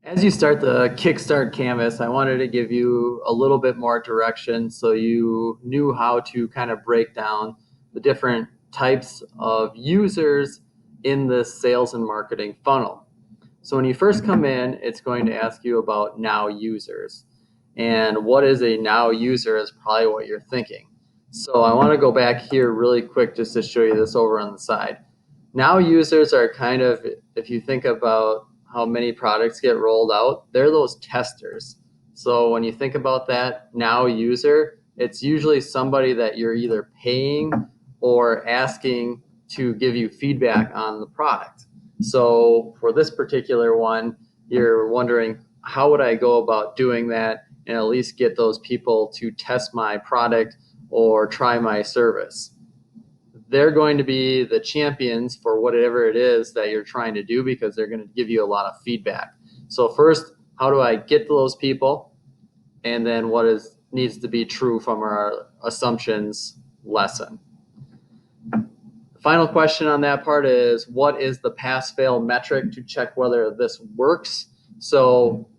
As you start the Kickstart canvas, I wanted to give you a little bit more direction so you knew how to kind of break down the different types of users in the sales and marketing funnel. So when you first come in, it's going to ask you about now users. And what is a now user is probably what you're thinking. So I want to go back here really quick just to show you this over on the side. Now users are kind of, if you think about how many products get rolled out, they're those testers. So when you think about that now user, it's usually somebody that you're either paying or asking to give you feedback on the product. So for this particular one, you're wondering, how would I go about doing that and at least get those people to test my product or try my service? They're going to be the champions for whatever it is that you're trying to do because they're going to give you a lot of feedback. So first, how do I get to those people? And then what needs to be true from our assumptions lesson. The final question on that part is, what is the pass-fail metric to check whether this works? So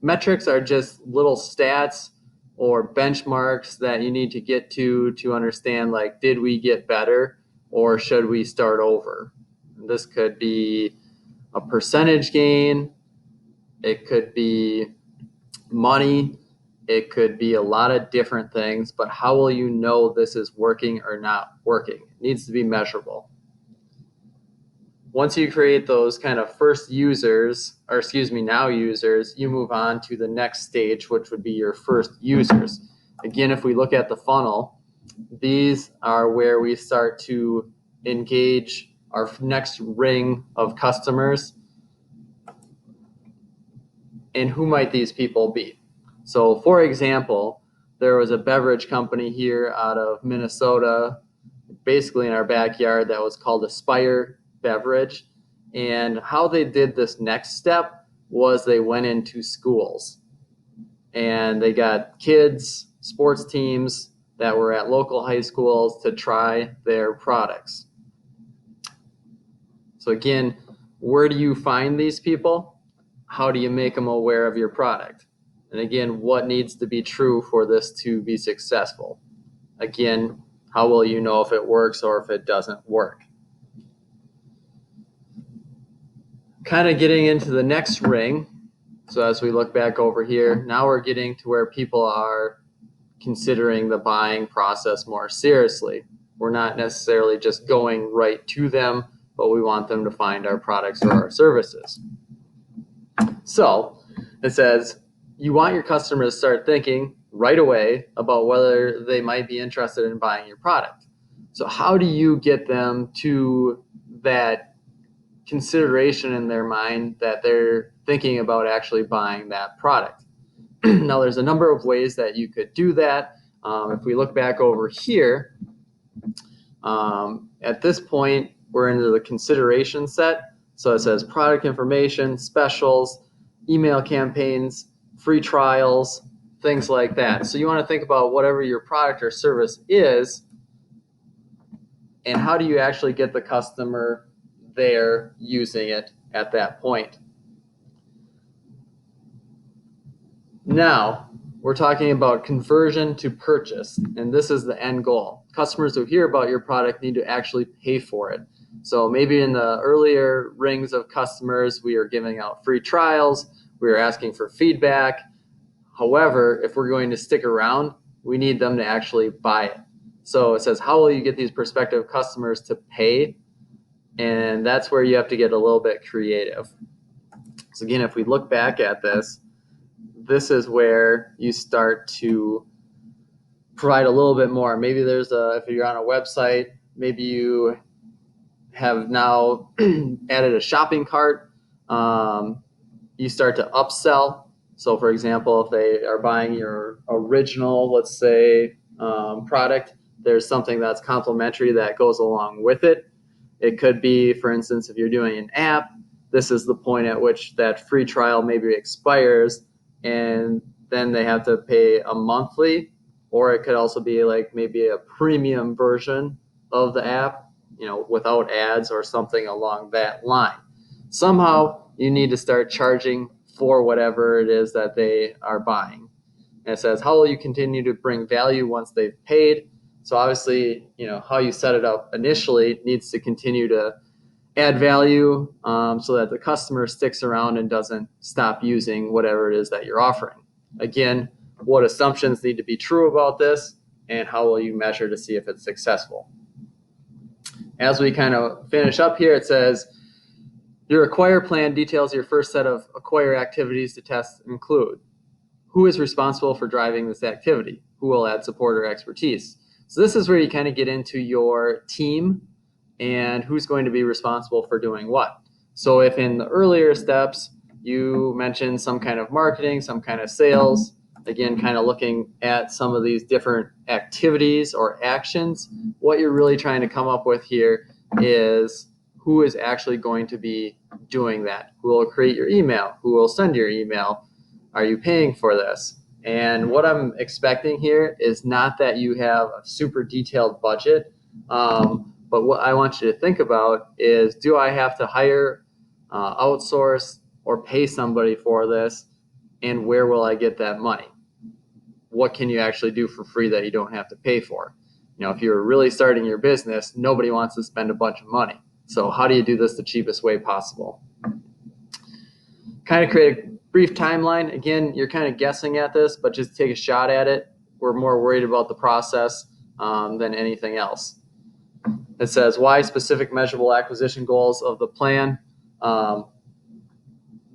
metrics are just little stats or benchmarks that you need to get to understand, like, did we get better or should we start over? This could be a percentage gain, it could be money, it could be a lot of different things, but how will you know this is working or not working? It needs to be measurable. Once you create those kind of first users, or excuse me, now users, you move on to the next stage, which would be your first users. Again, if we look at the funnel, these are where we start to engage our next ring of customers. And who might these people be? So for example, there was a beverage company here out of Minnesota, basically in our backyard, that was called Aspire Beverage. And how they did this next step was they went into schools and they got kids, sports teams that were at local high schools to try their products. So again, where do you find these people? How do you make them aware of your product? And again, what needs to be true for this to be successful? Again, how will you know if it works or if it doesn't work? Kind of getting into the next ring. So as we look back over here, now we're getting to where people are considering the buying process more seriously. We're not necessarily just going right to them, but we want them to find our products or our services. So it says you want your customers to start thinking right away about whether they might be interested in buying your product. So how do you get them to that consideration in their mind that they're thinking about actually buying that product? Now, there's a number of ways that you could do that. If we look back over here, at this point, we're into the consideration set. So it says product information, specials, email campaigns, free trials, things like that. So you want to think about whatever your product or service is, and how do you actually get the customer there using it at that point. Now, we're talking about conversion to purchase, and this is the end goal. Customers who hear about your product need to actually pay for it. So maybe in the earlier rings of customers, we are giving out free trials, we are asking for feedback. However, if we're going to stick around, we need them to actually buy it. So it says, how will you get these prospective customers to pay? And that's where you have to get a little bit creative. So again, if we look back at this, this is where you start to provide a little bit more. Maybe there's if you're on a website, maybe you have now added a shopping cart. You start to upsell. So for example, if they are buying your original, let's say, product, there's something that's complimentary that goes along with it. It could be, for instance, if you're doing an app, this is the point at which that free trial maybe expires, and then they have to pay a monthly, or it could also be like maybe a premium version of the app, without ads or something along that line. Somehow you need to start charging for whatever it is that they are buying. And it says, how will you continue to bring value once they've paid? So obviously, how you set it up initially needs to continue to add value so that the customer sticks around and doesn't stop using whatever it is that you're offering. Again, what assumptions need to be true about this, and how will you measure to see if it's successful? As we kind of finish up here, it says, your acquire plan details your first set of acquire activities to test include. Who is responsible for driving this activity? Who will add support or expertise? So this is where you kind of get into your team and who's going to be responsible for doing what. So if in the earlier steps you mentioned some kind of marketing, some kind of sales, again, kind of looking at some of these different activities or actions, what you're really trying to come up with here is who is actually going to be doing that. Who will create your email? Who will send your email? Are you paying for this? And what I'm expecting here is not that you have a super detailed budget, but what I want you to think about is, do I have to hire, outsource, or pay somebody for this? And where will I get that money? What can you actually do for free that you don't have to pay for? If you're really starting your business, nobody wants to spend a bunch of money. So how do you do this the cheapest way possible? Kind of create a brief timeline. Again, you're kind of guessing at this, but just take a shot at it. We're more worried about the process than anything else. It says, why specific measurable acquisition goals of the plan?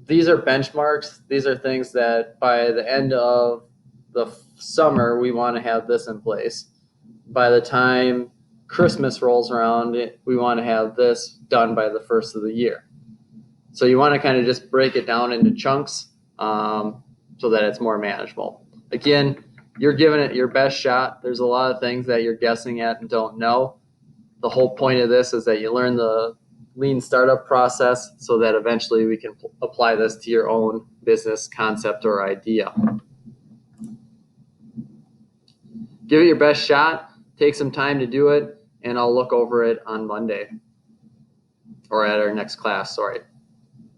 These are benchmarks. These are things that by the end of the summer, we want to have this in place. By the time Christmas rolls around, we want to have this done by the first of the year. So you want to kind of just break it down into chunks so that it's more manageable. Again, you're giving it your best shot. There's a lot of things that you're guessing at and don't know. The whole point of this is that you learn the lean startup process so that eventually we can apply this to your own business concept or idea. Give it your best shot. Take some time to do it, and I'll look over it on Monday or at our next class, sorry.